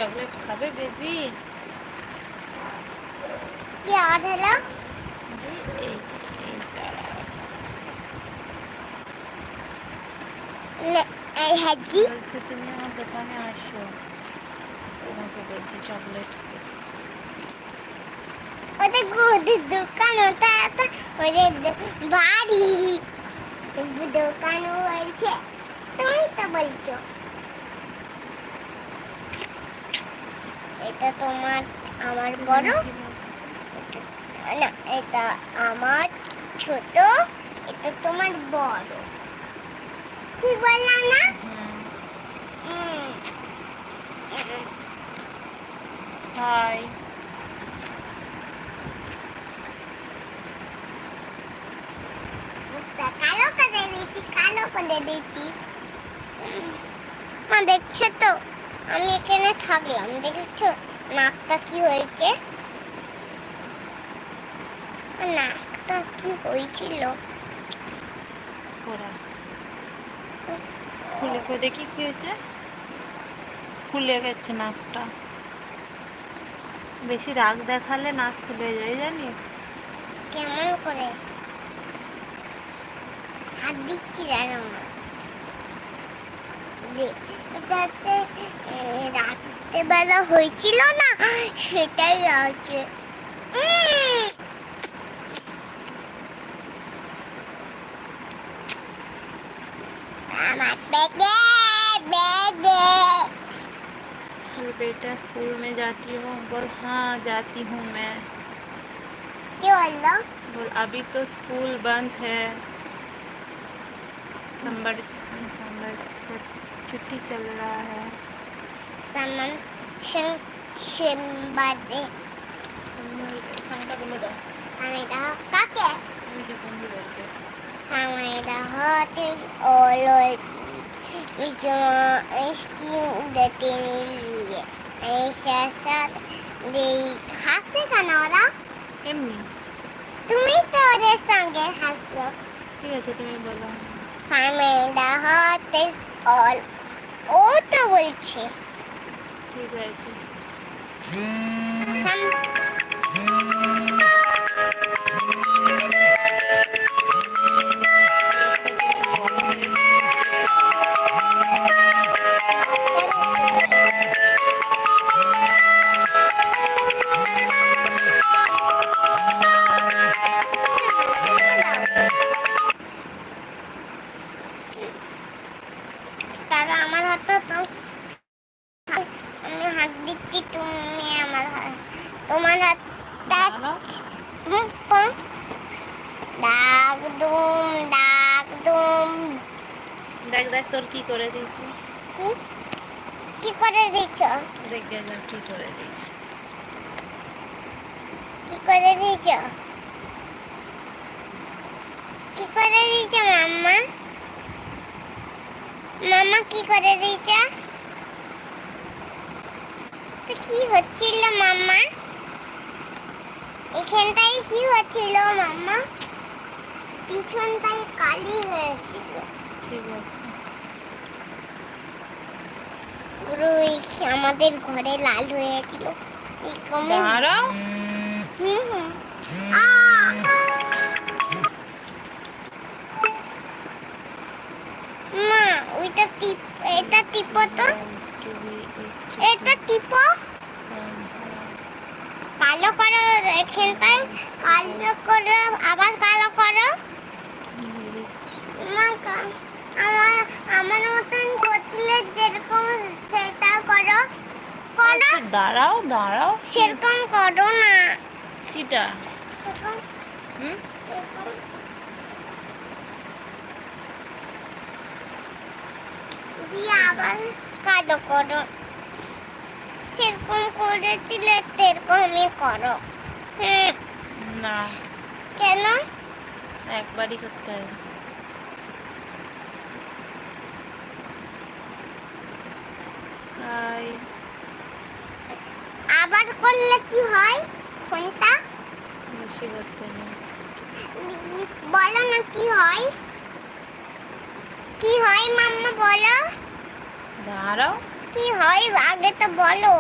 Chocolate খাবে baby? কি আওয়াজ হলো? বলছে তুমি আমার দোকানে আসো, তোমাকে বলছি চকলেট। ওটা ওদের দোকান, ওটা ওদের বাড়ি। দোকান বলছে, তুমি তো বলছো। এটা তোমার আমার বড়, না এটা আমার ছোট, এটা তোমার বড়। কি বললাম না? হাই। কালো করে দিচ্ছি, কালো করে দিচ্ছি। মা দেখছো তো, আমি এখানে থাকলাম, দেখেছো নাকটা কি হয়েছে? নাকটা কি হয়েছিল? খুলে কই দেখি কি হয়েছে। খুলে গেছে নাকটা। বেশি রাগ দেখালে নাক খুলে যায় জানিস। কেমন করে? হাত দিচ্ছি জানো না, যাতে রাত্রেবেলা হয়েছিল না, সেটাই আছে। আমার বেগে বেগে। बेटा स्कूल में जाती हूँ? बोल हाँ जाती हूँ मैं। কি বললো? बोल अभी तो स्कूल बंद है, समर समर का छुट्टी चल रहा है। সামান বাদে সামটা বলে দাও। সামিদা কাকে? আমি যে বন্ধু বলতে সামিদা হতে অলরেডি স্কিন দেতে নিয়ে সাথ দেই। হাসছে কেন ওরা? এমনি। তুমি তো ওদের সঙ্গে হাসলো। ঠিক আছে তুমি বলো। সামিদা হতে অল, ও তো বলছে। ঠিক আছে। তারা আমার হাতটা তো, আমি হাত দিচ্ছি, তুমি আমার হাত, তোমার হাতটা ডাক দুম। দেখ দেখ তোর কি করে দিয়েছি। কি কি করে দিচ্ছ? দেখ দেখ কি করে দিয়েছি। কি করে দিচ্ছ? কি করে দিচ্ছ মাম্মা? মাম্মা কি করে দিচ্ছ? তো কি হচ্ছিল মাম্মা? এখানটাই কি হচ্ছিল মাম্মা? পিছনটাই কালি হয়েছিল। ঠিক আছে। পুরো আমাদের ঘরে লাল হয়েছিল। দাঁড়াও। মা ওইটা এটা টিপো তো, এটা টিপো, কালো করো এখানটায়, কালো করো, আবার কালো করো। আমার আমার মতন করছিলে যেরকম সেটা করো। করো, দাঁড়াও দাঁড়াও। সেরকম করো না। কিটা? দিয়ে আবার কালো করো, সেরকম করেছিলে সেরকমই করো। না। কেন? একবারই করতে হবে। আবার করলে কি হয়? কোনটা বেশি করতে নেই। বলো না কি হয়? কি হয় মাম্মা বলো। দাঁড়াও। কি হয় আগে তো বলো।